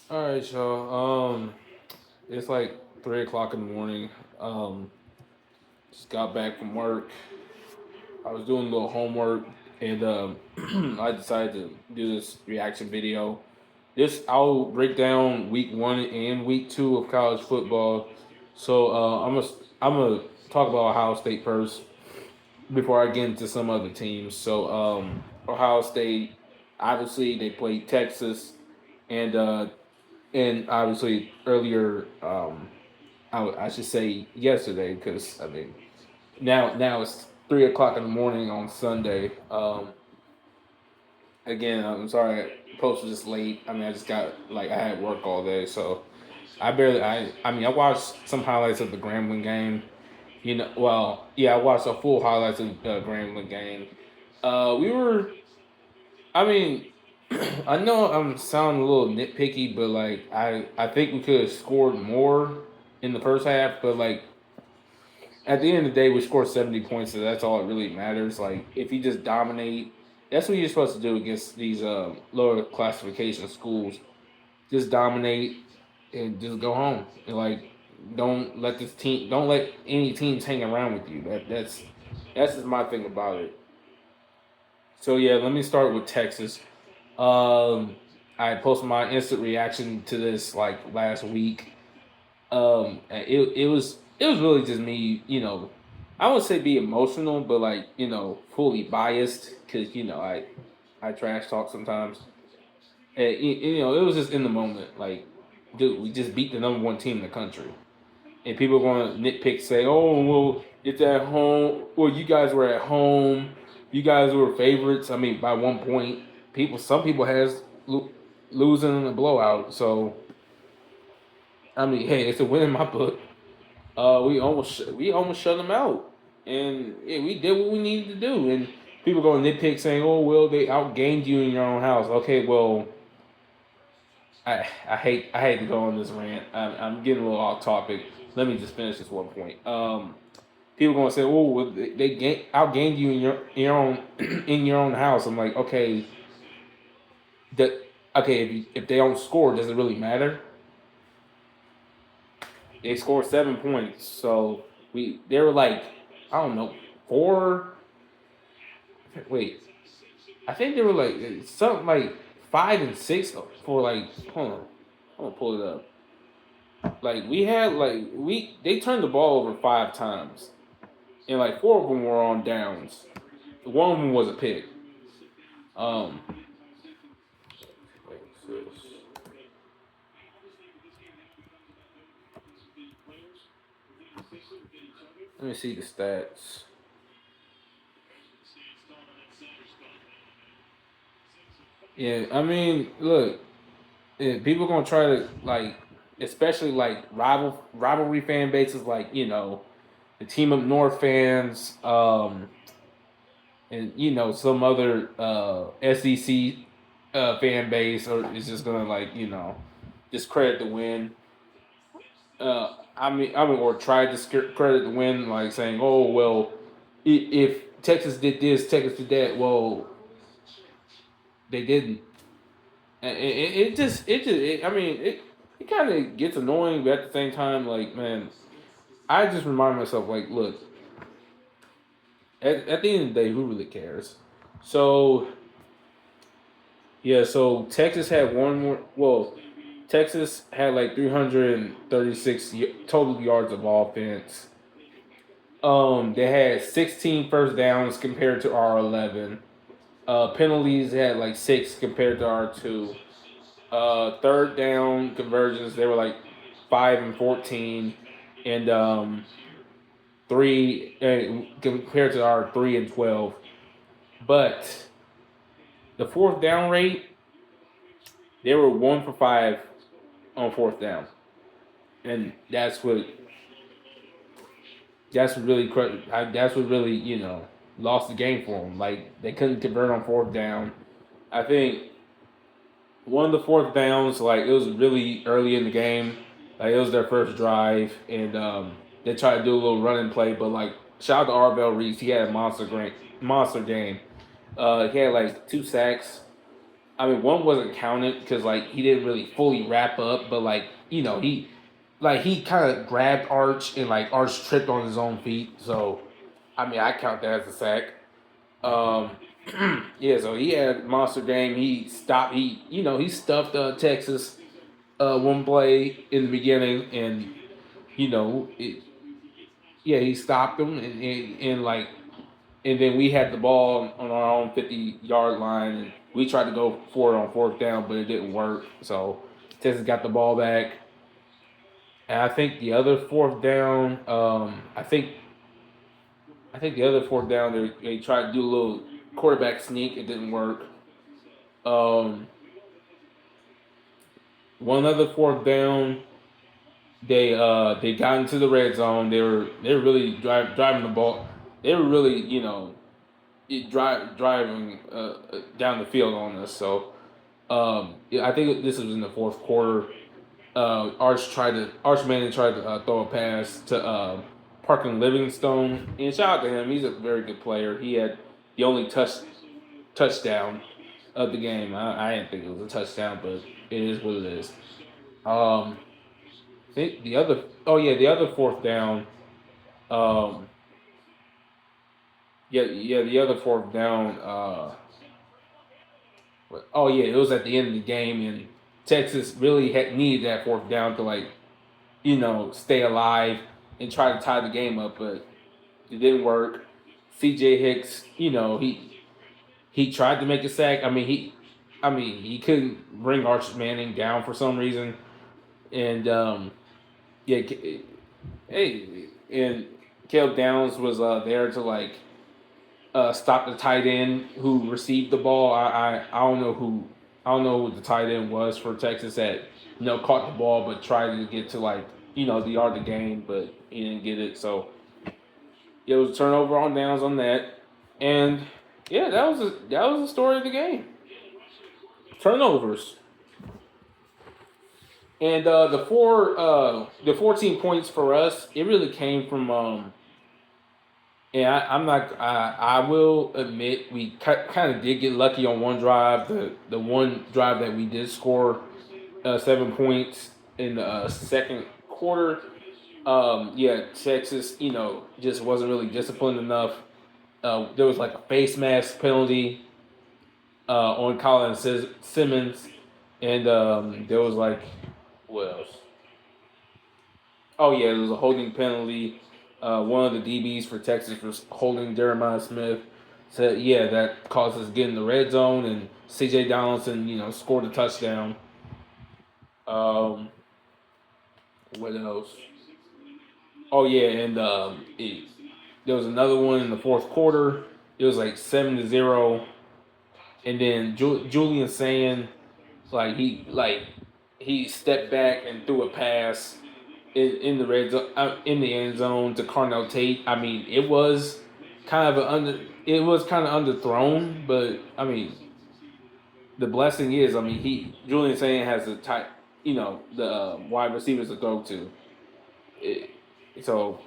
All right, y'all. It's like 3 o'clock in the morning. Just got back from work. I was doing a little homework, and I decided to do this reaction video. This I'll break down week 1 and week 2 of college football. So I'm gonna talk about Ohio State first before I get into some other teams. So Ohio State, obviously they played Texas, and obviously earlier, I should say yesterday, because I mean now it's 3 o'clock in the morning on Sunday. Again, I'm sorry, post was just late. I mean, I just got like I had work all day, so I watched some highlights of the Grambling game. I watched a full highlights of the Grambling game. We were, I mean, I know I'm sounding a little nitpicky, but like I think we could have scored more in the first half. But like at the end of the day, we scored 70 points, so that's all that really matters. Like if you just dominate, that's what you're supposed to do against these lower classification schools. Just dominate and just go home. And like don't let any teams hang around with you. That's just my thing about it. So yeah, let me start with Texas. Um, I posted my instant reaction to this like last week. And it was really just me. I would say be emotional, but like fully biased because I trash talk sometimes. And it was just in the moment. Like, dude, we just beat the number one team in the country, and people are going to nitpick, say, "Oh, well, it's at home. Well, you guys were at home. You guys were favorites. I mean, by 1 point. Some people has losing in a blowout. So, I mean, hey, it's a win in my book. We almost shut them out, and yeah, we did what we needed to do. And people going to nitpick, saying, "Oh, well, they outgained you in your own house." Okay, well, I hate to go on this rant. I'm getting a little off topic. Let me just finish this one point. People gonna say, "Oh, well, outgained you in your own in your own house." I'm like, okay, that okay. If they don't score, does it really matter? They scored 7 points, so they were like, I don't know, four. Wait, I think they were like something like 5 and 6 for like. Hold on, I'm gonna pull it up. Like we had like we they turned the ball over 5 times, and like four of them were on downs. One of them was a pick. Um, wait, let me see the stats. Yeah, I mean, look, people gonna try to like, especially like rivalry fan bases, like the team up north fans, and some other SEC fan base, or is just gonna like discredit the win. Or try to credit the win, like saying, "Oh well, if Texas did this, Texas did that." Well, they didn't. And I mean, it kind of gets annoying, but at the same time, like, man, I just remind myself, like, look, at the end of the day, who really cares? So yeah, so Texas had one more. Well, Texas had like 336 total yards of offense. They had 16 first downs compared to our 11. Penalties had like 6 compared to our 2. Third down conversions, they were like 5 and 14, and compared to our 3 and 12. But the fourth down rate, they were 1 for 5 on fourth down, and that's what really lost the game for them. Like they couldn't convert on fourth down. I think one of the fourth downs, like it was really early in the game. Like it was their first drive, and they tried to do a little running play, but like shout out to Arvell Reese, he had a monster game. He had like 2 sacks. I mean, one wasn't counted because like he didn't really fully wrap up, but like he kind of grabbed Arch and like Arch tripped on his own feet. So I mean, I count that as a sack. Um, yeah, so he had a monster game. He stopped. He stuffed Texas one play in the beginning, and you know, it, yeah, he stopped them, and like, and then we had the ball on our own 50-yard line, and we tried to go for it on fourth down, but it didn't work. So Texas got the ball back, and I think the other fourth down, I think the other fourth down, they tried to do a little quarterback sneak. It didn't work. Um, One other fourth down, they got into the red zone. They were really driving the ball. They were really driving down the field on us. So yeah, I think this was in the fourth quarter. Arch Manning tried to throw a pass to Parkin Livingstone, and shout out to him. He's a very good player. He had the only touchdown of the game. I didn't think it was a touchdown, but it is what it is. Um, I think the other fourth down. Um, the other fourth down. Oh yeah, it was at the end of the game, and Texas really had needed that fourth down to stay alive and try to tie the game up, but it didn't work. C.J. Hicks, he tried to make a sack. He couldn't bring Arch Manning down for some reason, and yeah, hey, and Caleb Downs was there to stop the tight end who received the ball. I don't know who the tight end was for Texas that caught the ball but tried to get to the yard of the game, but he didn't get it. So it was a turnover on downs on that, and yeah, that was the story of the game. Turnovers. And the 14 points for us, it really came from and I'm not. I will admit we kind of did get lucky on one drive. The one drive that we did score 7 points in the second quarter. Yeah, Texas, just wasn't really disciplined enough. There was like a face mask penalty on Colin Simmons, and there was what else? Oh yeah, there was a holding penalty. One of the DBs for Texas was holding Jeremiah Smith. So yeah, that caused us to get in the red zone, and C.J. Donaldson, scored a touchdown. Um, what else? Oh yeah, and there was another one in the fourth quarter. It was like 7-0, and then Julian Sand, he stepped back and threw a pass in the red zone, in the end zone to Carnell Tate. I mean, it was kind of underthrown, but I mean, the blessing is, Julian Sand has the tight, the wide receivers to throw to. So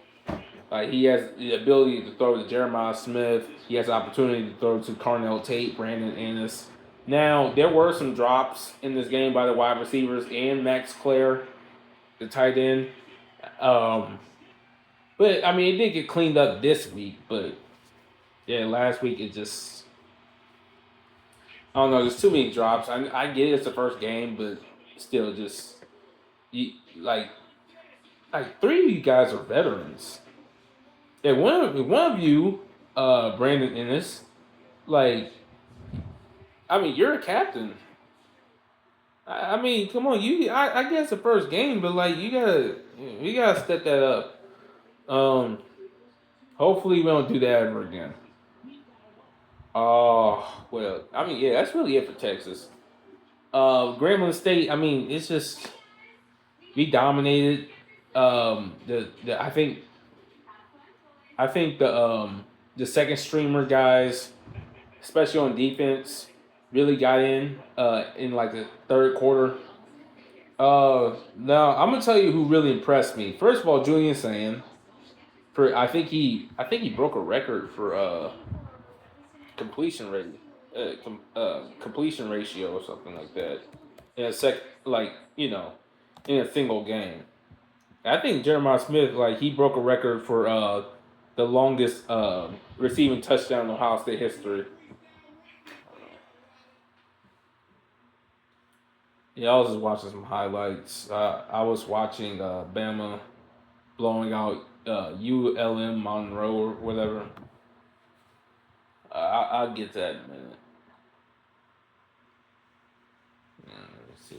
he has the ability to throw to Jeremiah Smith. He has the opportunity to throw to Carnell Tate, Brandon Ennis. Now, there were some drops in this game by the wide receivers and Max Clare, the tight end. But, it did get cleaned up this week. But, yeah, last week it just... I don't know, there's too many drops. I get it, it's the first game, but still just... Like three of you guys are veterans. And one of you, Brandon Ennis, you're a captain. Come on, I guess the first game, but you gotta step that up. Hopefully we don't do that ever again. Oh well, yeah, that's really it for Texas. Grambling State, it's just we dominated. I think the second streamer guys, especially on defense, really got in the third quarter. Now I'm gonna tell you who really impressed me. First of all, Julian Sand. I think he broke a record for completion rate. completion ratio or something like that in a sec, like in a single game. I think Jeremiah Smith, like he broke a record for the longest receiving touchdown in Ohio State history. Yeah, I was just watching some highlights. I was watching Bama blowing out ULM Monroe or whatever. I'll get to that in a minute. Let's see.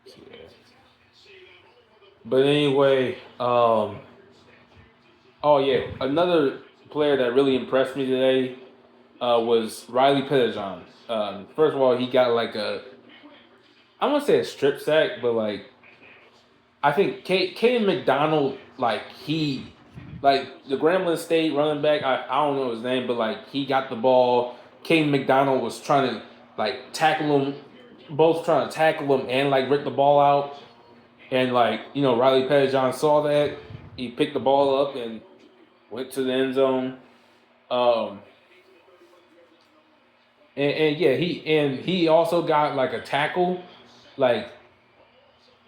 Yeah. But anyway, oh yeah, another player that really impressed me today was Riley Pettijohn. First of all, he got like I won't say a strip sack, but like I think Caden McDonald, like the Grambling State running back, I don't know his name, but like he got the ball. Caden McDonald was trying to like tackle him, both trying to tackle him and like rip the ball out. And like, Riley Pettijohn saw that. He picked the ball up and went to the end zone. Um, and yeah, he also got like a tackle, like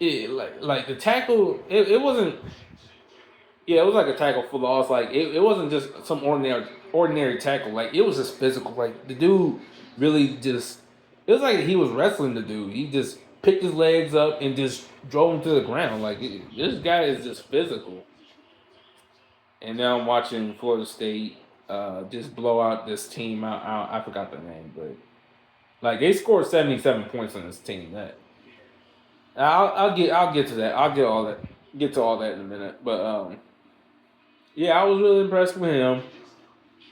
like the tackle. It wasn't. Yeah, it was like a tackle for loss. Like it wasn't just some ordinary tackle. Like it was just physical. Like the dude really just. It was like he was wrestling the dude. He just picked his legs up and just drove him to the ground. Like this guy is just physical. And now I'm watching Florida State just blow out this team. I forgot the name, but like they scored 77 points on this team. That I'll get to that. I'll get to all that in a minute. But yeah, I was really impressed with him.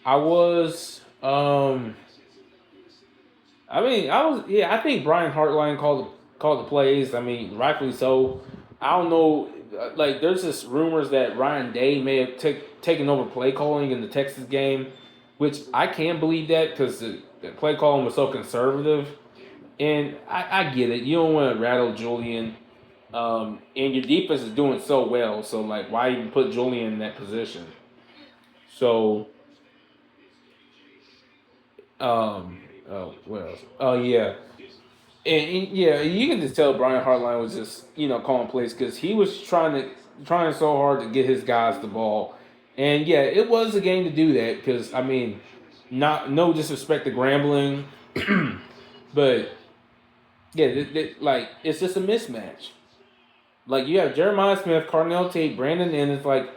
I was I was yeah. I think Brian Hartline called the plays. I mean, rightfully so. I don't know. Like, there's just rumors that Ryan Day may have taken over play calling in the Texas game, which I can't believe that because the play calling was so conservative. And I get it. You don't want to rattle Julian, and your defense is doing so well. So like, why even put Julian in that position? So what else? Oh yeah. Yeah, you can just tell Brian Hartline was just calling plays because he was trying so hard to get his guys the ball, and yeah, it was a game to do that because I mean, not no disrespect to Grambling, but yeah, like it's just a mismatch. Like you have Jeremiah Smith, Cardinal Tate, Brandon Ennis. Like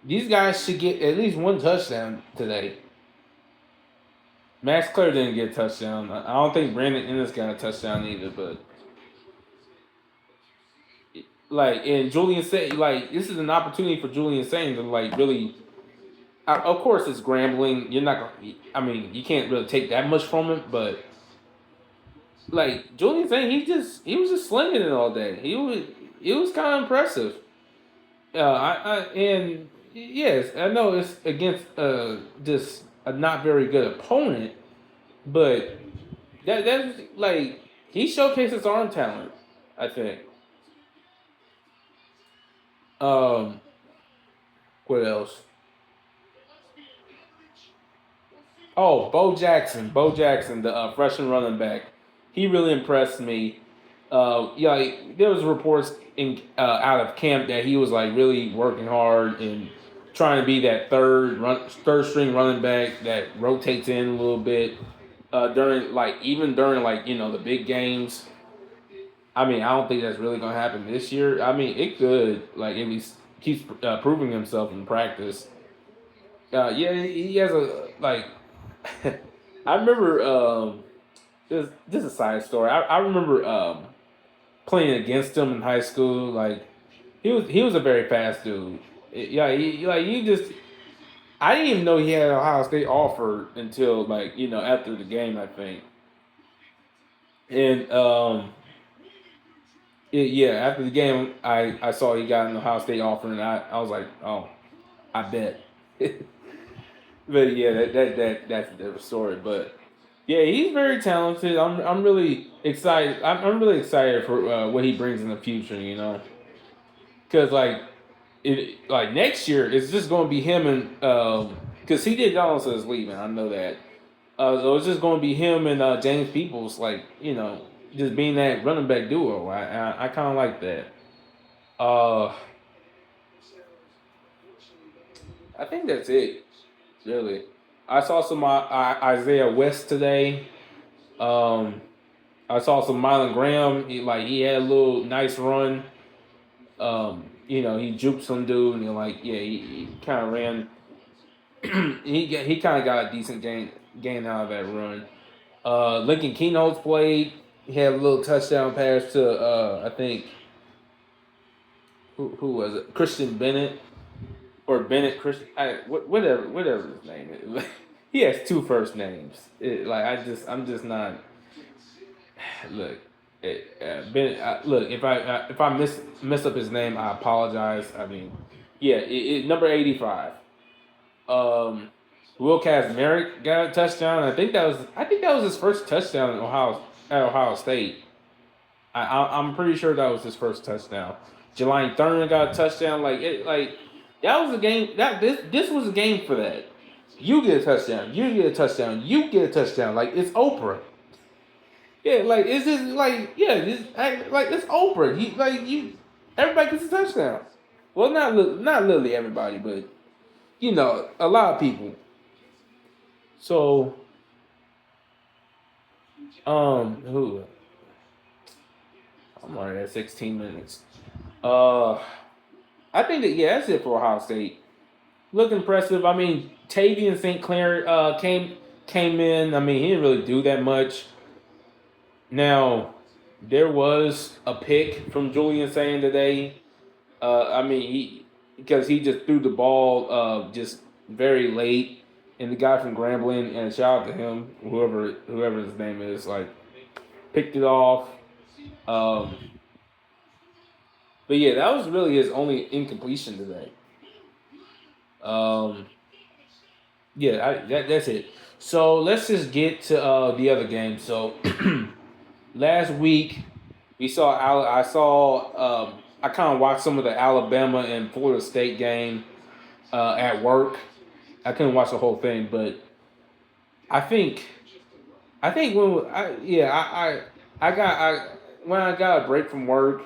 these guys should get at least one touchdown today. Max Clare didn't get a touchdown. I don't think Brandon Ennis got a touchdown either, but like and Julian said, like this is an opportunity for Julian Sain to like really. Of course, it's Grambling. You're not gonna. I mean, you can't really take that much from it, but like Julian Sain, he was just slinging it all day. It was kind of impressive. And yes, I know it's against just a not very good opponent, but that's like he showcased his arm talent. I think. Um, what else? Oh, Bo Jackson, the freshman running back. He really impressed me. Yeah, there was reports out of camp that he was like really working hard and trying to be that third string running back that rotates in a little bit during like the big games. I mean, I don't think that's really gonna happen this year. I mean, it could like if he keeps proving himself in practice. Yeah, he has a like. I remember this is a side story. I remember playing against him in high school. Like he was a very fast dude. Yeah, like you just I didn't even know he had Ohio State offer until like after the game I think. And yeah, after the game I saw he got an Ohio State offer and I was like, oh, I bet. But yeah, that's a different story. But yeah, he's very talented. I'm really excited. I'm really excited for what he brings in the future. Because next year it's just going to be him and because C.J. Donaldson is leaving. I know that. So it's just going to be him and James Peoples, like just being that running back duo. I kind of like that. Uh, I think that's it, really. I saw some Isaiah West today. Um, I saw some Mylan Graham. He had a little nice run. He juked some dude, and he kind of ran. he kind of got a decent gain out of that run. Lincoln Keynotes played. He had a little touchdown pass to I think who was it? Christian Bennett or Bennett Christian, whatever his name is. He has two first names. I'm just not. Look, Bennett. Look, if I mess up his name, I apologize. I mean, yeah, number 85. Um, Will Kazmarek got a touchdown. I think that was his first touchdown at Ohio State. I'm pretty sure that was his first touchdown. Jelani Thurman got a touchdown. That was a game. This was a game for that. You get a touchdown. You get a touchdown. You get a touchdown. Like it's Oprah. Yeah, it's just it's Oprah. Everybody gets a touchdown. Well, not literally everybody, but a lot of people. So, who? I'm already at 16 minutes. Uh, I think that that's it for Ohio State. Look impressive. I mean, Tavian St. Clair came in. I mean, he didn't really do that much. Now, there was a pick from Julian saying today. I mean, because he just threw the ball just very late, and the guy from Grambling, and shout out to him, whoever his name is, picked it off. Um, but yeah, that was really his only incompletion today. Um, yeah, that's it. So let's just get to the other game. So last week we saw I kind of watched some of the Alabama and Florida State game at work. I couldn't watch the whole thing, but I think when I got a break from work,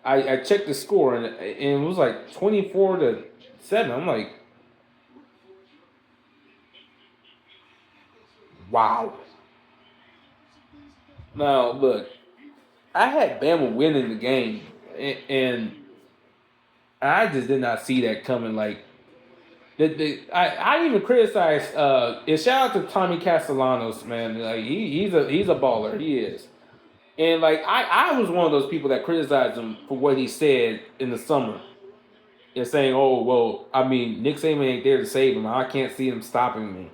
I checked the score and it was like 24-7. I'm like, wow. Now look, I had Bama winning the game, and I just did not see that coming. I even criticized. Shout out to Tommy Castellanos, man. He's a baller. He is. And I was one of those people that criticized him for what he said in the summer. And saying, "Oh well, I mean, Nick Saban ain't there to save him. I can't see him stopping me."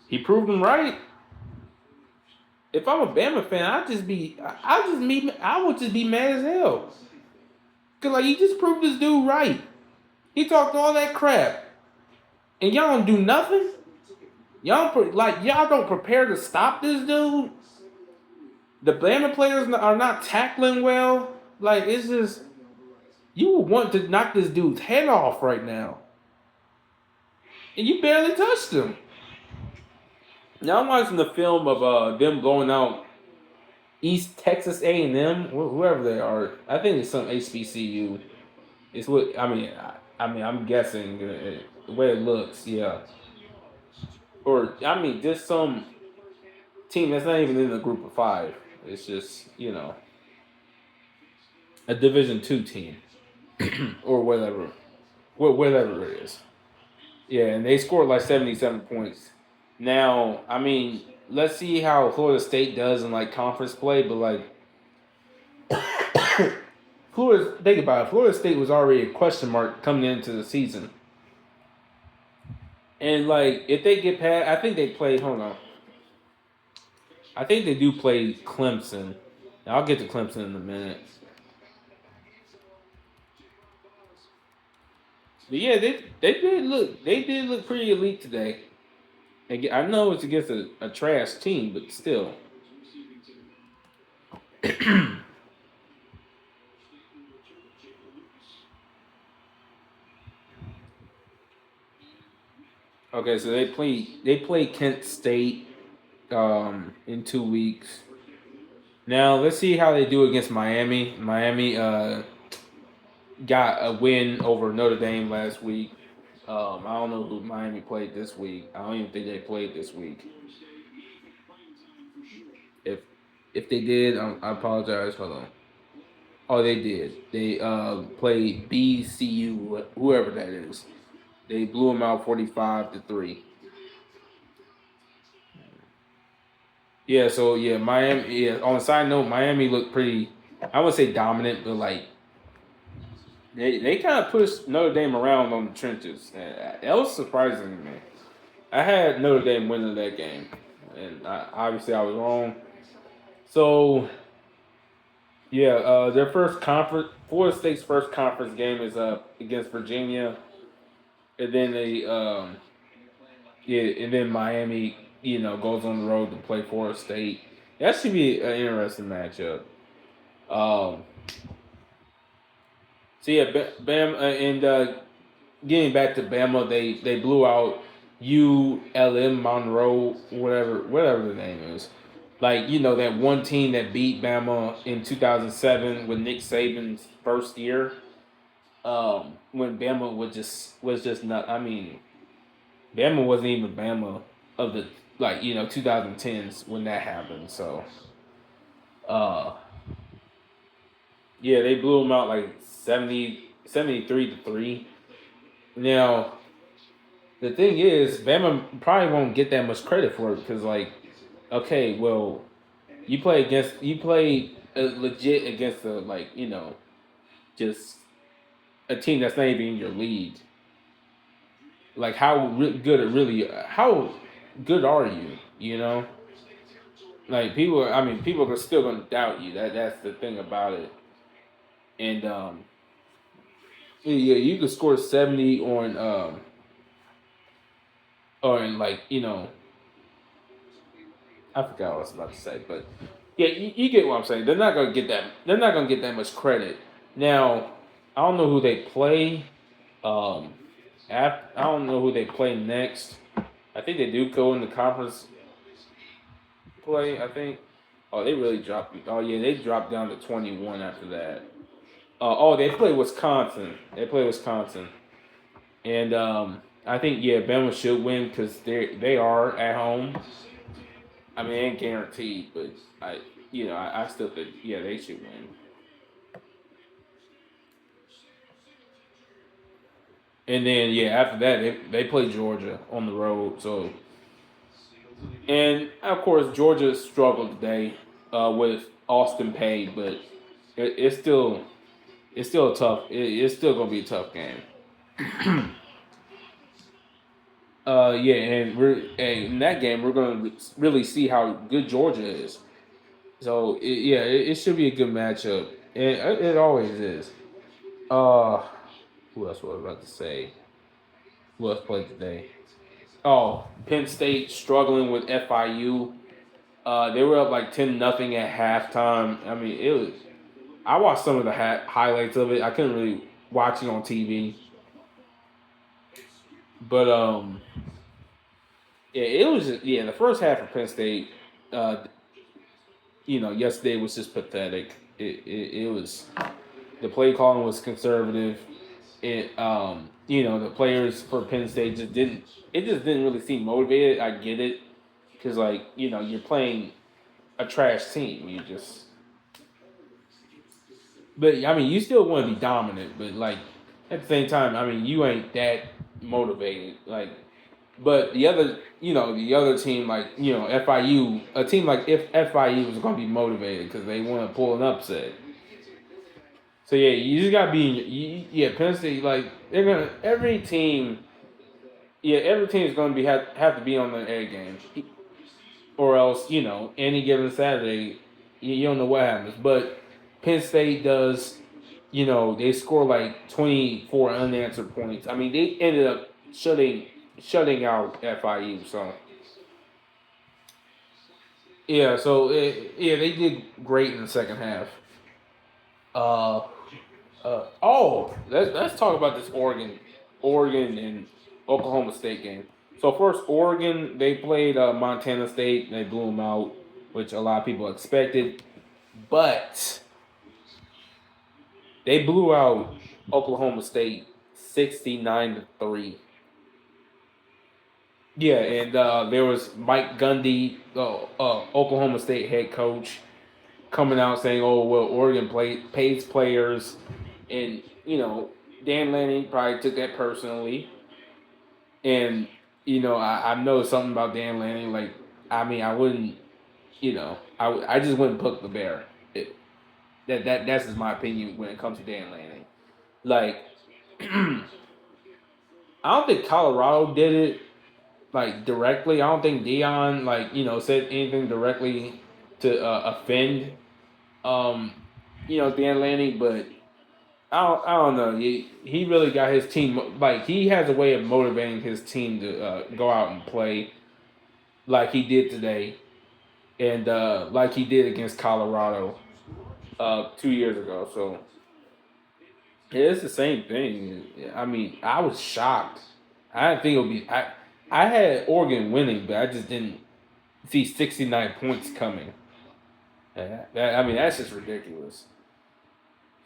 He proved him right. If I'm a Bama fan, I would just be mad as hell. Cause he just proved this dude right. He talked all that crap, and y'all don't do nothing. Y'all don't prepare to stop this dude. The Bama players are not tackling well. It's just you would want to knock this dude's head off right now, and you barely touched him. Now I'm watching the film of them blowing out East Texas A&M, whoever they are. I think it's some HBCU. It's what I mean. I'm guessing the way it looks, yeah. Or I mean, just some team that's not even in the group of five. It's just a Division II team or whatever it is. Yeah, and they scored like 77 points. Now, I mean, let's see how Florida State does in conference play, but think about it. Florida State was already a question mark coming into the season. And if they get past, I think they play. Hold on, I think they do play Clemson. Now, I'll get to Clemson in a minute. But yeah, they did look pretty elite today. I know it's against a trash team, but still. Okay, so they play Kent State in 2 weeks. Now let's see how they do against Miami. Miami got a win over Notre Dame last week. I don't know who Miami played this week. I don't even think they played this week. If if they did, I apologize. Hold on. Oh, they did. They played BCU, whoever that is. They blew them out 45-3. Yeah, so yeah, Miami. Yeah, on a side note, Miami looked pretty. I would say dominant, but like they kind of pushed Notre Dame around on the trenches. And that was surprising to me. I had Notre Dame winning that game, and obviously I was wrong. So yeah, their first conference, Florida State's first conference game is against Virginia, and then and then Miami, goes on the road to play Florida State. That should be an interesting matchup. Um, so yeah, Bam, and getting back to Bama, they blew out ULM Monroe, whatever the name is. Like that one team that beat Bama in 2007 with Nick Saban's first year. When Bama was just not. I mean, Bama wasn't even Bama of the 2010s when that happened. So, uh, yeah, they blew them out like 73-3. Now, the thing is, Bama probably won't get that much credit for it because, okay, well, you play legit against just a team that's not even in your league. Like how good are you? Like people are still gonna doubt you. That's the thing about it. And yeah, you could score 70 on I forgot what I was about to say, but yeah, you get what I'm saying. They're not gonna get that. They're not gonna get that much credit. Now, I don't know who they play. Um, I don't know who they play next. I think they do go in the conference play. I think. Oh, they really dropped. Oh yeah, they dropped down to 21 after that. They play Wisconsin. They play Wisconsin, and I think Bama should win because they are at home. I mean, it ain't guaranteed, but I still think they should win. And then after that they play Georgia on the road. So, and of course Georgia struggled today with Austin Pay, but it's still a tough. It's still gonna be a tough game. Yeah, and in that game we're gonna really see how good Georgia is. So it should be a good matchup. It always is. Uh, who else was I about to say? Who else played today? Oh, Penn State struggling with FIU. They were up like 10-0 at halftime. I mean, it was. I watched some of the highlights of it. I couldn't really watch it on TV, but yeah, it was the first half of Penn State. Uh, yesterday was just pathetic. It was the play calling was conservative. The players for Penn State just didn't really seem motivated. I get it because you're playing a trash team. But I mean you still want to be dominant, but at the same time, I mean you ain't that motivated. But the other team FIU, a team like if FIU was going to be motivated because they want to pull an upset. So yeah, you just gotta be Penn State they're gonna every team is gonna have to be on their A game, or else any given Saturday you don't know what happens. But Penn State does, they score 24 unanswered points. I mean they ended up shutting out FIU. So they did great in the second half. Uh, let's talk about this Oregon and Oklahoma State game. So first, Oregon, they played Montana State. They blew them out, which a lot of people expected. But they blew out Oklahoma State 69-3. Yeah, and there was Mike Gundy, Oklahoma State head coach, coming out saying, "Oh well, pays players," and Dan Lanning probably took that personally. And I know something about Dan Lanning. Like, I mean, I wouldn't, I just wouldn't poke the bear. That's just my opinion when it comes to Dan Lanning. Like, I don't think Colorado did it like directly. I don't think Dion said anything directly to offend Dan Lanning, but I don't know. He really got his team, like, he has a way of motivating his team to go out and play like he did today, and like he did against Colorado 2 years ago. So yeah, it's the same thing. I mean, I was shocked. I didn't think it would be. I had Oregon winning, but I just didn't see 69 points coming. I mean, that's just ridiculous.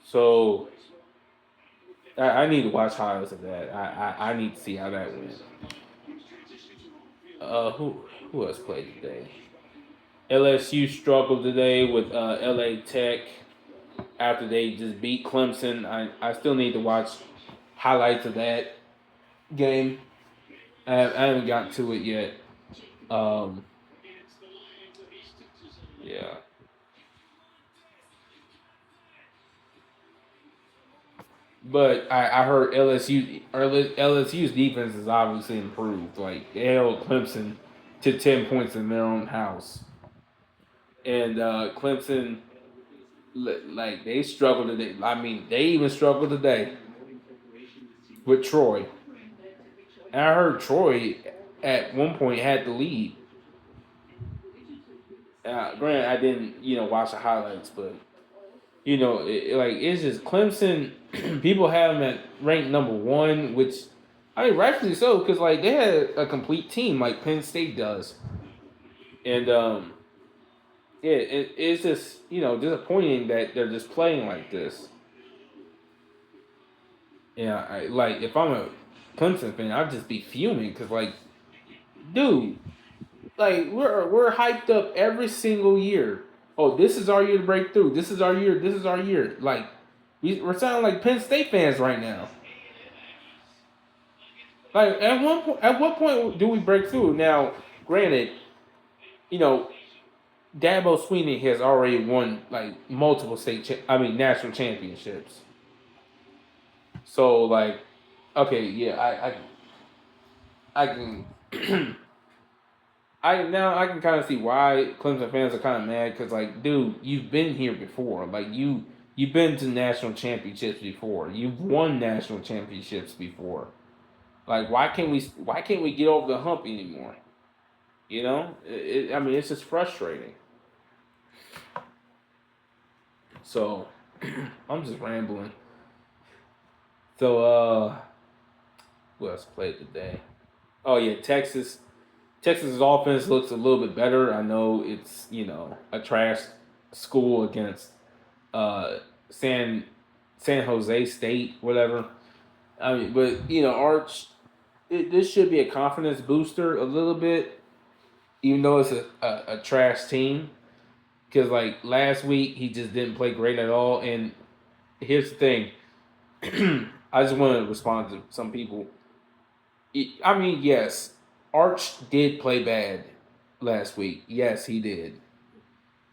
So I need to watch highlights of that. I need to see how that went. Who else played today? LSU struggled today with LA Tech after they just beat Clemson. I still need to watch highlights of that game. I haven't gotten to it yet. Um, yeah. But I heard LSU's defense is obviously improved. Like, they held Clemson to 10 points in their own house, and Clemson, like, they struggled today. I mean, they even struggled today with Troy. And I heard Troy at one point had the lead. Granted, I didn't watch the highlights, but it's just Clemson. People have them at ranked number one, which, I mean, rightfully so, because like they had a complete team like Penn State does, and yeah, it's just disappointing that they're just playing like this. Yeah, like, if I'm a Clemson fan, I'd just be fuming because, like, dude, like, we're hyped up every single year. Oh, this is our year to break through. This is our year. This is our year. Like, we're sounding like Penn State fans right now. Like, at what point do we break through? Now, granted, you know, Dabo Swinney has already won like multiple national championships. So, like, okay, yeah, I can I can kind of see why Clemson fans are kind of mad, because, like, dude, you've been here before. Like, you've been to national championships before. You've won national championships before. Like, why can't we get over the hump anymore? I mean, it's just frustrating. So I'm just rambling. So who else played today? Oh yeah, Texas. Texas's offense looks a little bit better. I know it's a trash school against uh, San San Jose State, whatever. I mean, but Arch, this should be a confidence booster a little bit, even though it's a trash team. Because, like, last week he just didn't play great at all. And here's the thing, I just want to respond to some people. I mean, yes, Arch did play bad last week. Yes, he did.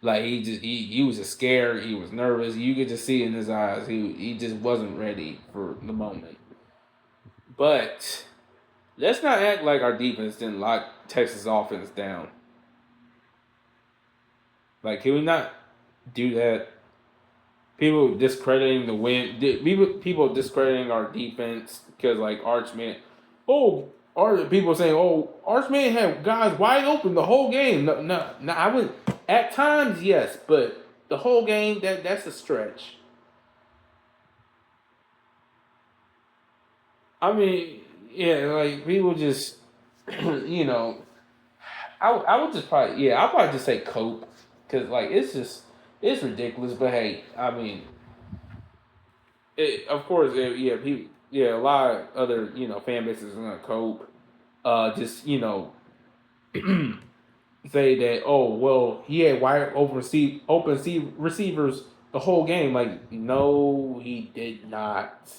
Like, he was just scared. He was nervous. You could just see in his eyes. He just wasn't ready for the moment. But let's not act like our defense didn't lock Texas offense down. Like, can we not do that? People discrediting the win. People discrediting our defense because, like, Archman. Oh, people saying, "Oh, Archman had guys wide open the whole game." No, no, no. I would, at times, yes, but the whole game, that's a stretch. I mean, yeah, like, people just you know, I would just probably I'll probably just say cope because like it's ridiculous. But hey, I mean, of course, a lot of other fan bases are gonna cope. Just say that he had wide receivers the whole game. Like no, he did not.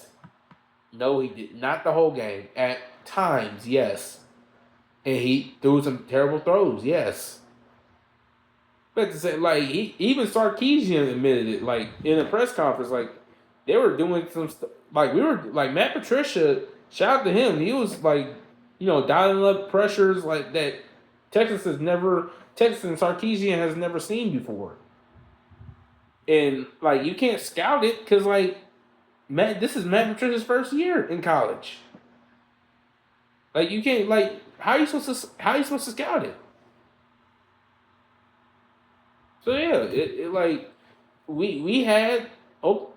No, he did not the whole game. At times, yes, and he threw some terrible throws. Yes. But to say, like, even Sarkeesian admitted it, like, in a press conference, like, they were doing some stuff. Like, we were, like, Matt Patricia, shout out to him. He was, like, dialing up pressures like that Texas and Sarkeesian has never seen before. And, like, you can't scout it because, like, this is Matt Patricia's first year in college. Like, you can't, like, how are you supposed to scout it? So, yeah, it like, we had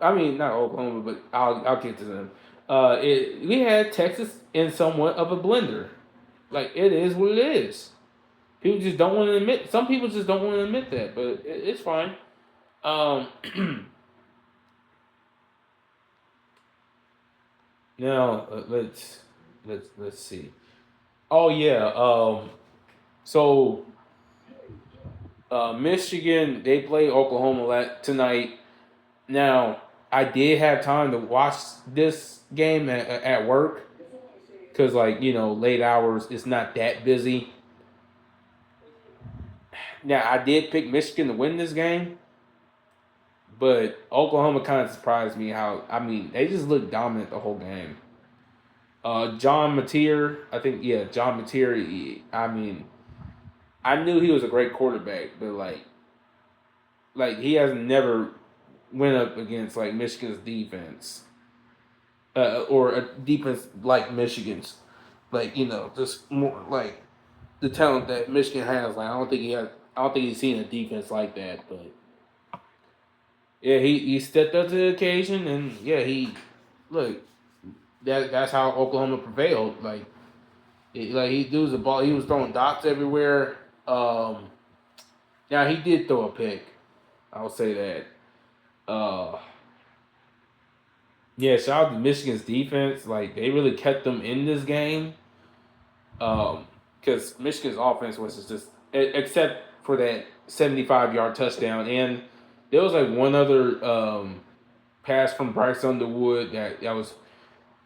I mean not Oklahoma, but I'll get to them. We had Texas in somewhat of a blender. Like it is what it is. People just don't want to admit. Some people just don't want to admit that, but it's fine. Um, now let's see. Oh yeah. So Michigan they play Oklahoma tonight. Now, I did have time to watch this game at work because, like, late hours, it's not that busy. Now, I did pick Michigan to win this game, but Oklahoma kind of surprised me I mean, they just looked dominant the whole game. John Mateer, I think, yeah, John Mateer, I mean, I knew he was a great quarterback, but, like he has never went up against, like, Michigan's defense. Or a defense like Michigan's, like just more like the talent that Michigan has. Like I don't think he's seen a defense like that. But yeah, he stepped up to the occasion, and yeah, he look that's how Oklahoma prevailed. Like he threw the ball, he was throwing dots everywhere. Now he did throw a pick. I'll say that. Uh, yeah, shout out to Michigan's defense. Like they really kept them in this game. Because Michigan's offense was just except for that 75-yard touchdown, and there was like one other pass from Bryce Underwood that was.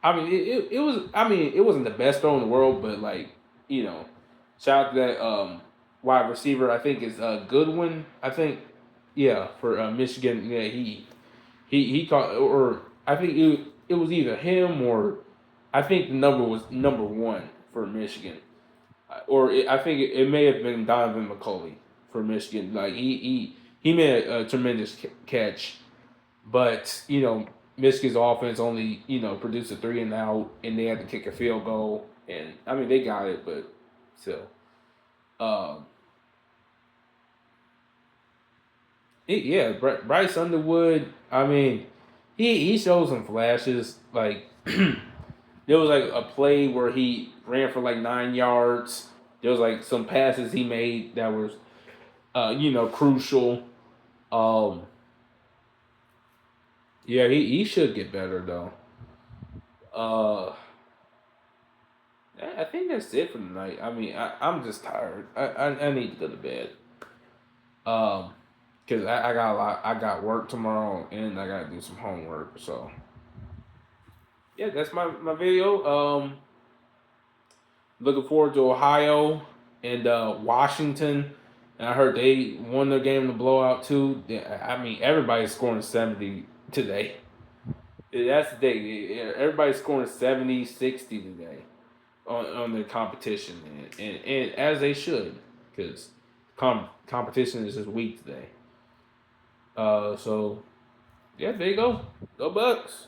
I mean, it was. I mean, it wasn't the best throw in the world, but like shout out to that wide receiver. I think is Goodwin. I think yeah for Michigan. Yeah, he caught or I think it was either him or I think the number was number one for Michigan, I think it may have been Donovan McCulley for Michigan. Like he made a tremendous catch, but Michigan's offense only produced a 3-and-out, and they had to kick a field goal, and I mean they got it, but still, um, Bryce Underwood. I mean, he showed some flashes. Like there was like a play where he ran for like 9 yards. There was like some passes he made that was, crucial. Um, yeah, he should get better though. Uh, I think that's it for tonight. I mean, I'm just tired. I need to go to bed. Um, cause I got a lot. I got work tomorrow and I got to do some homework. So yeah, that's my video. Looking forward to Ohio and Washington. And I heard they won their game in the blowout too. I mean, everybody's scoring 70 today. That's the thing. Everybody's scoring 70, 60 today on their competition. And as they should, because competition is just weak today. So, yeah, there you go. Go Bucks.